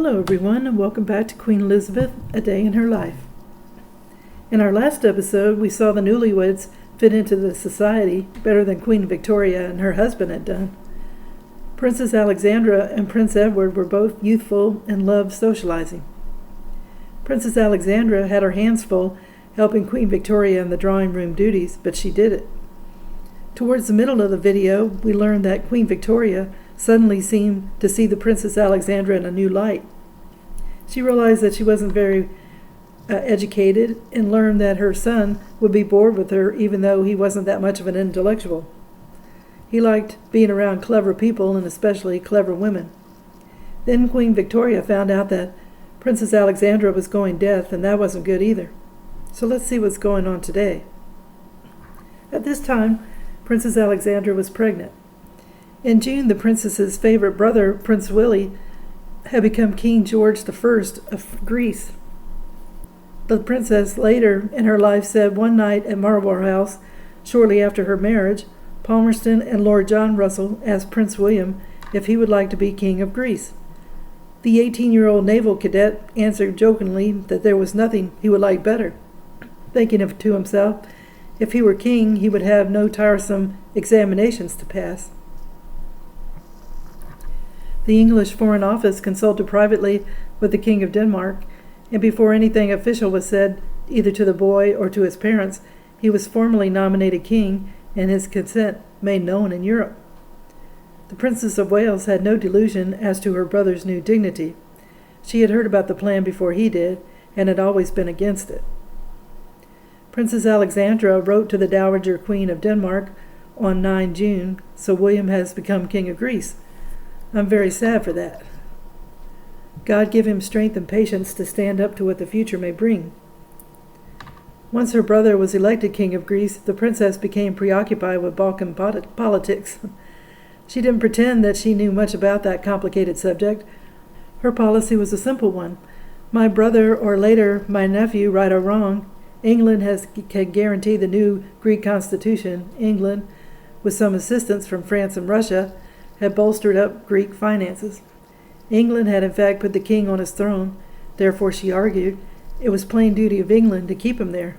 Hello everyone, and welcome back to Queen Elizabeth, A Day in Her Life. In our last episode, we saw the newlyweds fit into the society better than Queen Victoria and her husband had done. Princess Alexandra and Prince Edward were both youthful and loved socializing. Princess Alexandra had her hands full helping Queen Victoria in the drawing room duties, but she did it. Towards the middle of the video, we learned that Queen Victoria suddenly seemed to see the Princess Alexandra in a new light. She realized that she wasn't very educated and learned that her son would be bored with her even though he wasn't that much of an intellectual. He liked being around clever people and especially clever women. Then Queen Victoria found out that Princess Alexandra was going deaf, and that wasn't good either. So let's see what's going on today. At this time, Princess Alexandra was pregnant. In June, the princess's favorite brother, Prince Willie, had become King George I of Greece. The princess later in her life said one night at Marlborough House, shortly after her marriage, Palmerston and Lord John Russell asked Prince William if he would like to be King of Greece. The 18-year-old naval cadet answered jokingly that there was nothing he would like better, thinking to himself, if he were king, he would have no tiresome examinations to pass. The English Foreign Office consulted privately with the King of Denmark, and before anything official was said, either to the boy or to his parents, he was formally nominated king and his consent made known in Europe. The Princess of Wales had no delusion as to her brother's new dignity. She had heard about the plan before he did, and had always been against it. Princess Alexandra wrote to the Dowager Queen of Denmark on 9 June, so William has become King of Greece. I'm very sad for that. God give him strength and patience to stand up to what the future may bring. Once her brother was elected King of Greece, the princess became preoccupied with Balkan politics. She didn't pretend that she knew much about that complicated subject. Her policy was a simple one. My brother, or later my nephew, right or wrong, England can guarantee the new Greek constitution. England, with some assistance from France and Russia, had bolstered up Greek finances. England had in fact put the king on his throne, therefore, she argued, it was plain duty of England to keep him there.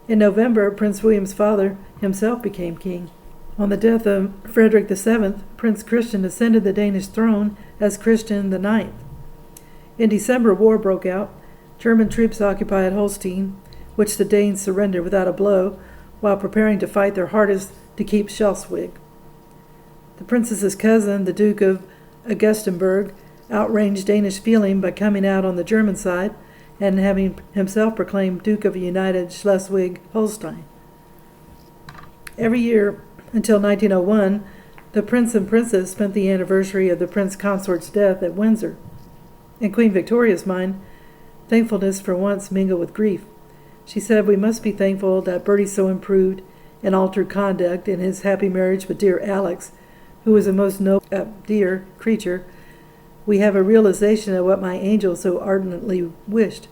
In November, Prince William's father himself became king. On the death of Frederick VII, Prince Christian ascended the Danish throne as Christian IX. In December, war broke out. German troops occupied Holstein, which the Danes surrendered without a blow, while preparing to fight their hardest to keep Schleswig. The princess's cousin, the Duke of Augustenburg, outraged Danish feeling by coming out on the German side and having himself proclaimed Duke of United Schleswig-Holstein. Every year until 1901, the prince and princess spent the anniversary of the prince consort's death at Windsor. In Queen Victoria's mind, thankfulness for once mingled with grief. She said, we must be thankful that Bertie so improved and altered conduct in his happy marriage with dear Alex, who is a most noble, dear creature. We have a realization of what my angel so ardently wished.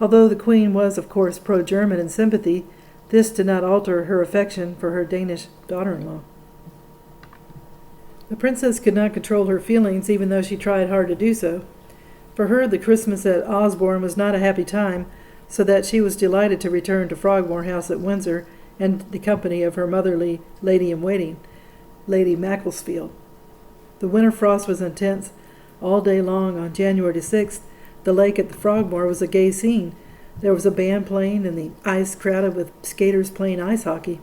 Although the Queen was, of course, pro-German in sympathy, this did not alter her affection for her Danish daughter-in-law. The princess could not control her feelings, even though she tried hard to do so. For her, the Christmas at Osborne was not a happy time, so that she was delighted to return to Frogmore House at Windsor and the company of her motherly lady-in-waiting, Lady Macclesfield. The winter frost was intense. All day long on January 6th, the lake at the Frogmore was a gay scene. There was a band playing and the ice crowded with skaters playing ice hockey.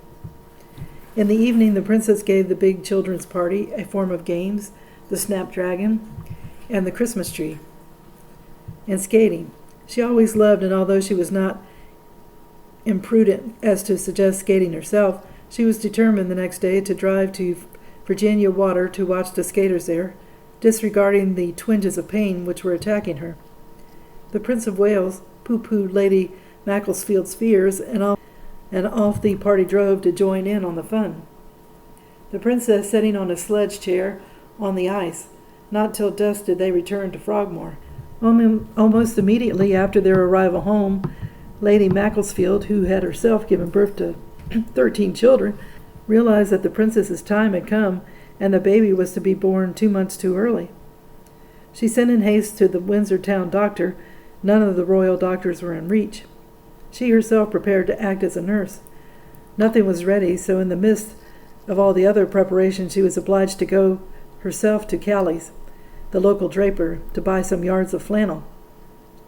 In the evening, the princess gave the big children's party a form of games, the snapdragon, and the Christmas tree, and skating. She always loved, and although she was not imprudent as to suggest skating herself, she was determined the next day to drive to Virginia Water to watch the skaters there, disregarding the twinges of pain which were attacking her. The Prince of Wales pooh-poohed Lady Macclesfield's fears, and off the party drove to join in on the fun. The princess sitting on a sledge chair on the ice. Not till dusk did they return to Frogmore. Almost immediately after their arrival home, Lady Macclesfield, who had herself given birth to 13 children, realized that the princess's time had come and the baby was to be born 2 months too early. She sent in haste to the Windsor town doctor. None of the royal doctors were in reach. She herself prepared to act as a nurse. Nothing was ready, so in the midst of all the other preparations she was obliged to go herself to Callie's, the local draper, to buy some yards of flannel.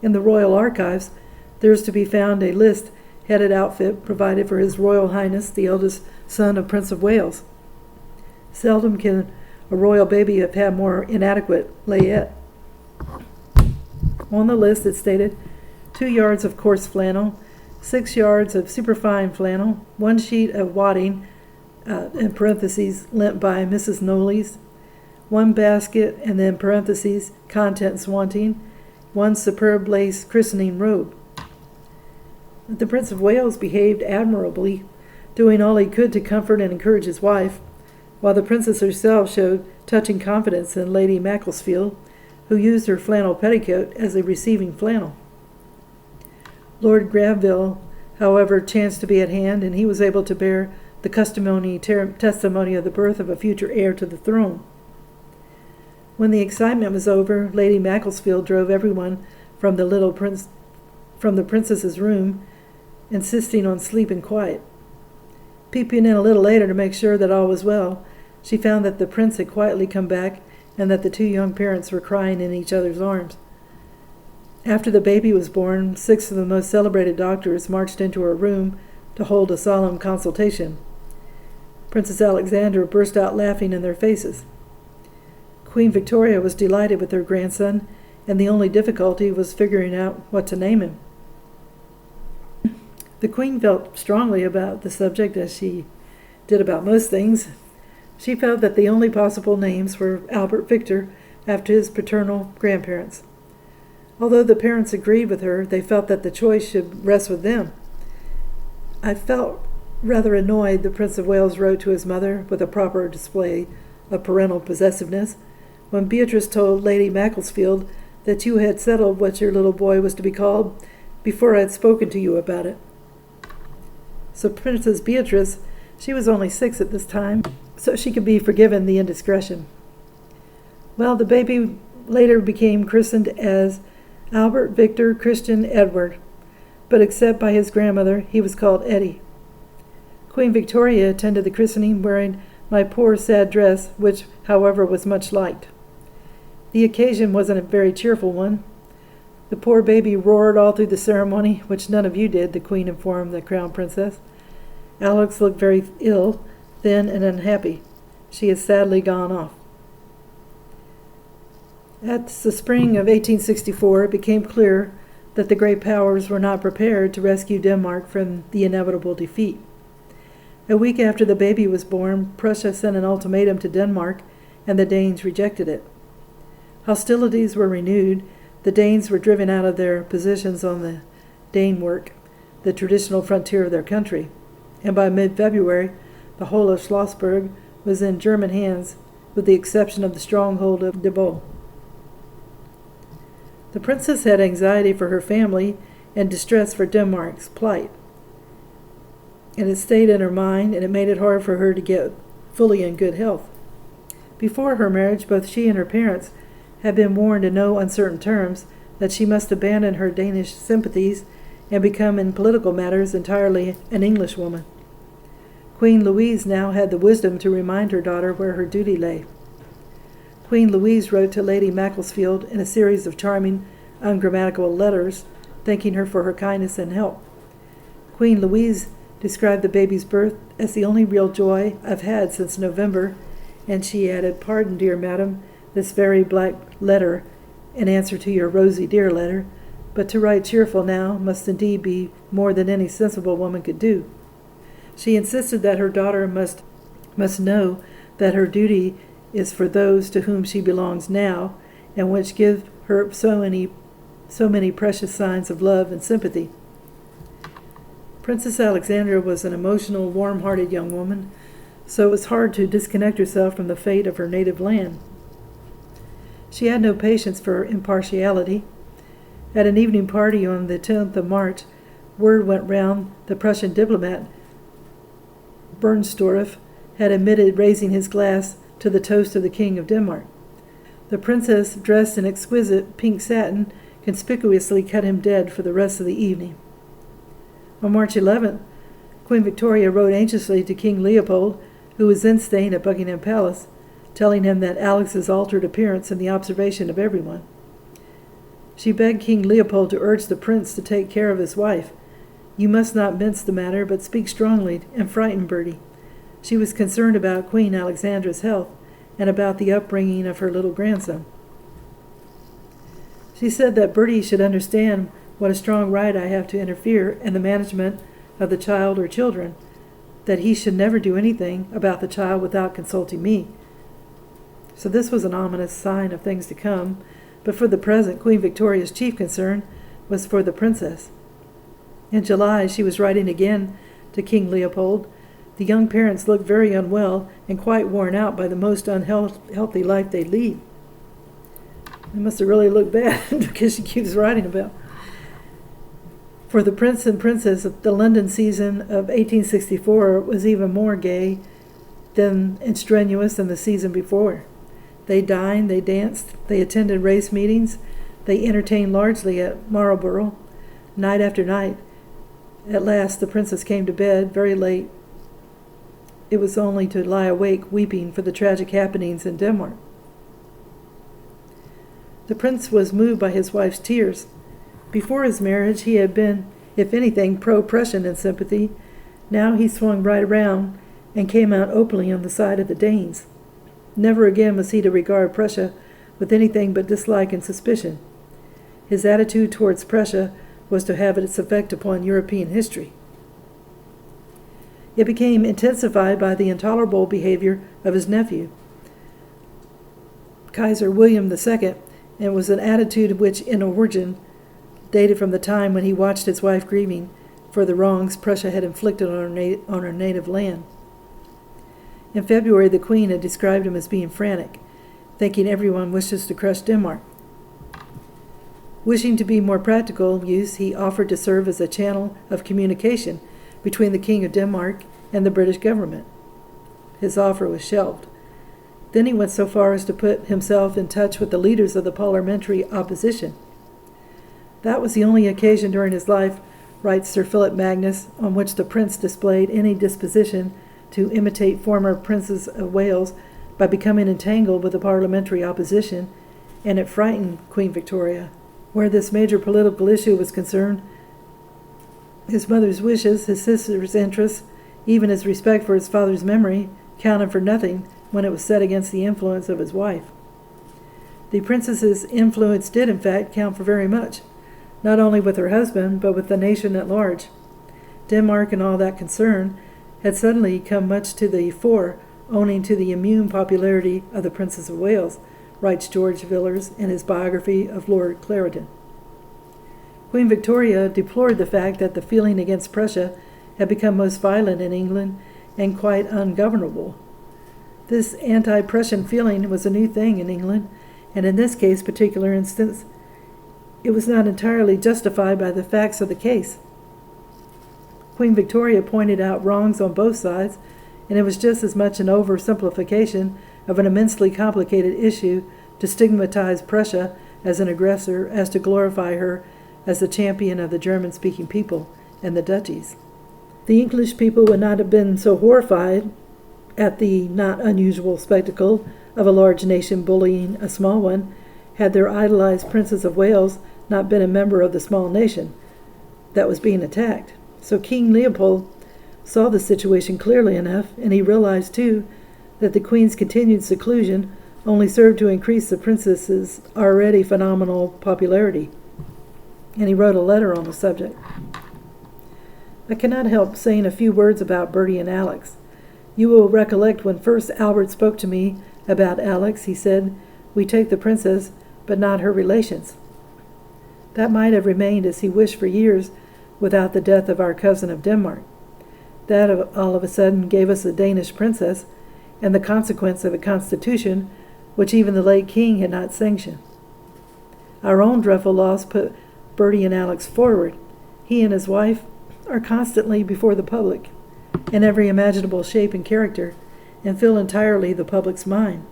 In the Royal Archives there is to be found a list-headed outfit provided for His Royal Highness the eldest son of Prince of Wales. Seldom can a royal baby have had more inadequate layette. On the list it stated 2 yards of coarse flannel, 6 yards of superfine flannel, 1 sheet of wadding, in parentheses, lent by Mrs. Knowles, 1 basket, and then parentheses, contents wanting, 1 superb lace christening robe. The Prince of Wales behaved admirably, doing all he could to comfort and encourage his wife, while the princess herself showed touching confidence in Lady Macclesfield, who used her flannel petticoat as a receiving flannel. Lord Granville, however, chanced to be at hand, and he was able to bear the testimony of the birth of a future heir to the throne. When the excitement was over, Lady Macclesfield drove everyone from the princess's room, insisting on sleep and quiet. Peeping in a little later to make sure that all was well, she found that the prince had quietly come back and that the 2 young parents were crying in each other's arms. After the baby was born, 6 of the most celebrated doctors marched into her room to hold a solemn consultation. Princess Alexandra burst out laughing in their faces. Queen Victoria was delighted with her grandson, and the only difficulty was figuring out what to name him. The Queen felt strongly about the subject, as she did about most things. She felt that the only possible names were Albert Victor, after his paternal grandparents. Although the parents agreed with her, they felt that the choice should rest with them. I felt rather annoyed, the Prince of Wales wrote to his mother, with a proper display of parental possessiveness, when Beatrice told Lady Macclesfield that you had settled what your little boy was to be called before I had spoken to you about it. So Princess Beatrice, she was only 6 at this time, so she could be forgiven the indiscretion. Well, the baby later became christened as Albert Victor Christian Edward, but except by his grandmother, he was called Eddie. Queen Victoria attended the christening wearing my poor sad dress, which, however, was much liked. The occasion wasn't a very cheerful one. The poor baby roared all through the ceremony, which none of you did, the Queen informed the Crown Princess. Alex looked very ill, thin, and unhappy. She has sadly gone off. At the spring of 1864, it became clear that the great powers were not prepared to rescue Denmark from the inevitable defeat. A week after the baby was born, Prussia sent an ultimatum to Denmark, and the Danes rejected it. Hostilities were renewed. The Danes were driven out of their positions on the Danemark, the traditional frontier of their country, and by mid-February, the whole of Schlossburg was in German hands, with the exception of the stronghold of De Bow. The princess had anxiety for her family and distress for Denmark's plight, and it stayed in her mind, and it made it hard for her to get fully in good health. Before her marriage, both she and her parents had been warned in no uncertain terms that she must abandon her Danish sympathies and become in political matters entirely an Englishwoman. Queen Louise now had the wisdom to remind her daughter where her duty lay. Queen Louise wrote to Lady Macclesfield in a series of charming, ungrammatical letters, thanking her for her kindness and help. Queen Louise described the baby's birth as the only real joy I've had since November, and she added, "Pardon, dear madam, this very black letter in answer to your rosy dear letter, but to write cheerful now must indeed be more than any sensible woman could do." She insisted that her daughter must know that her duty is for those to whom she belongs now, and which give her so many precious signs of love and sympathy. Princess Alexandra was an emotional, warm-hearted young woman, so it was hard to disconnect herself from the fate of her native land. She had no patience for impartiality. At an evening party on the 10th of March, word went round the Prussian diplomat Bernstorff had admitted raising his glass to the toast of the King of Denmark. The princess, dressed in exquisite pink satin, conspicuously cut him dead for the rest of the evening. On March 11th, Queen Victoria wrote anxiously to King Leopold, who was then staying at Buckingham Palace, telling him that Alex's altered appearance in the observation of everyone. She begged King Leopold to urge the prince to take care of his wife. You must not mince the matter, but speak strongly and frighten Bertie. She was concerned about Queen Alexandra's health and about the upbringing of her little grandson. She said that Bertie should understand what a strong right I have to interfere in the management of the child or children, that he should never do anything about the child without consulting me. So this was an ominous sign of things to come, but for the present, Queen Victoria's chief concern was for the princess. In July, she was writing again to King Leopold. The young parents looked very unwell and quite worn out by the most unhealthy life they lead. They must have really looked bad because she keeps writing about. For the prince and princess, the London season of 1864 was even more gay and strenuous than the season before. They dined, they danced, they attended race meetings, they entertained largely at Marlborough, night after night. At last, the princess came to bed very late. It was only to lie awake weeping for the tragic happenings in Denmark. The prince was moved by his wife's tears. Before his marriage, he had been, if anything, pro-Prussian in sympathy. Now he swung right around and came out openly on the side of the Danes. Never again was he to regard Prussia with anything but dislike and suspicion. His attitude towards Prussia was to have its effect upon European history. It became intensified by the intolerable behavior of his nephew, Kaiser William II, and was an attitude which, in origin, dated from the time when he watched his wife grieving for the wrongs Prussia had inflicted on her native land. In February, the Queen had described him as being frantic, thinking everyone wishes to crush Denmark. Wishing to be more practical use, he offered to serve as a channel of communication between the King of Denmark and the British government. His offer was shelved. Then he went so far as to put himself in touch with the leaders of the parliamentary opposition. That was the only occasion during his life, writes Sir Philip Magnus, on which the prince displayed any disposition to imitate former princes of Wales by becoming entangled with the parliamentary opposition, and it frightened Queen Victoria. Where this major political issue was concerned, his mother's wishes, his sister's interests, even his respect for his father's memory, counted for nothing when it was set against the influence of his wife. The princess's influence did, in fact, count for very much, not only with her husband, but with the nation at large. Denmark and all that concern had suddenly come much to the fore, owing to the immune popularity of the Princess of Wales, writes George Villiers in his biography of Lord Clarendon. Queen Victoria deplored the fact that the feeling against Prussia had become most violent in England and quite ungovernable. This anti-Prussian feeling was a new thing in England, and in this particular instance, it was not entirely justified by the facts of the case. Queen Victoria pointed out wrongs on both sides, and it was just as much an oversimplification of an immensely complicated issue to stigmatize Prussia as an aggressor as to glorify her as the champion of the German-speaking people and the duchies. The English people would not have been so horrified at the not unusual spectacle of a large nation bullying a small one had their idolized Princess of Wales not been a member of the small nation that was being attacked. So King Leopold saw the situation clearly enough, and he realized, too, that the Queen's continued seclusion only served to increase the princess's already phenomenal popularity, and he wrote a letter on the subject. I cannot help saying a few words about Bertie and Alex. You will recollect when first Albert spoke to me about Alex, he said, "We take the princess, but not her relations." That might have remained as he wished for years without the death of our cousin of Denmark. That all of a sudden gave us a Danish princess, and the consequence of a constitution which even the late king had not sanctioned. Our own dreadful loss put Bertie and Alex forward. He and his wife are constantly before the public, in every imaginable shape and character, and fill entirely the public's mind.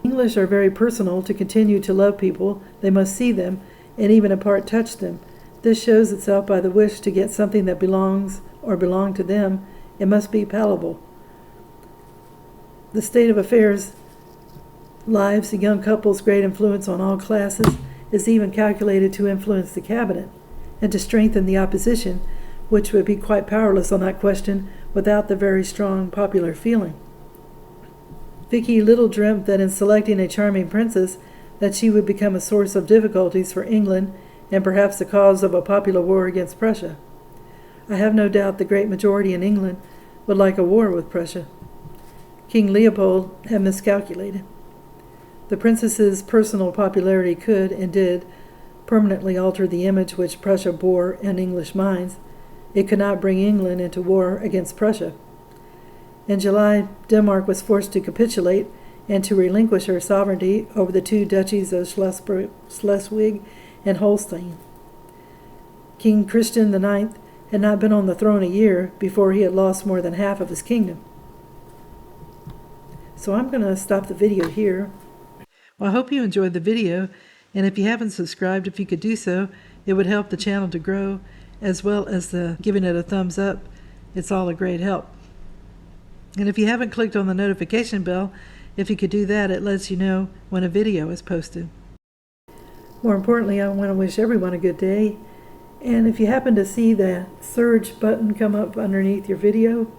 English are very personal. To continue to love people, they must see them, and even in part touch them. This shows itself by the wish to get something that belongs or belong to them. It must be palatable. The state of affairs, lives of young couples' great influence on all classes, is even calculated to influence the cabinet and to strengthen the opposition, which would be quite powerless on that question without the very strong popular feeling. Vicky little dreamt that in selecting a charming princess that she would become a source of difficulties for England and perhaps the cause of a popular war against Prussia. I have no doubt the great majority in England would like a war with Prussia. King Leopold had miscalculated. The princess's personal popularity could, and did, permanently alter the image which Prussia bore in English minds. It could not bring England into war against Prussia. In July, Denmark was forced to capitulate and to relinquish her sovereignty over the two duchies of Schleswig and Holstein. King Christian IX had not been on the throne a year before he had lost more than half of his kingdom. So I'm going to stop the video here. Well, I hope you enjoyed the video, and if you haven't subscribed, if you could do so, it would help the channel to grow, as well as giving it a thumbs up. It's all a great help. And if you haven't clicked on the notification bell, if you could do that, it lets you know when a video is posted. More importantly, I want to wish everyone a good day. And if you happen to see the surge button come up underneath your video,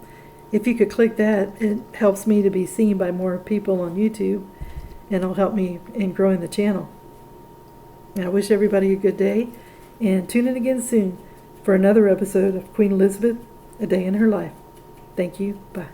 if you could click that, it helps me to be seen by more people on YouTube, and it'll help me in growing the channel. And I wish everybody a good day, and tune in again soon for another episode of Queen Elizabeth, A Day in Her Life. Thank you. Bye.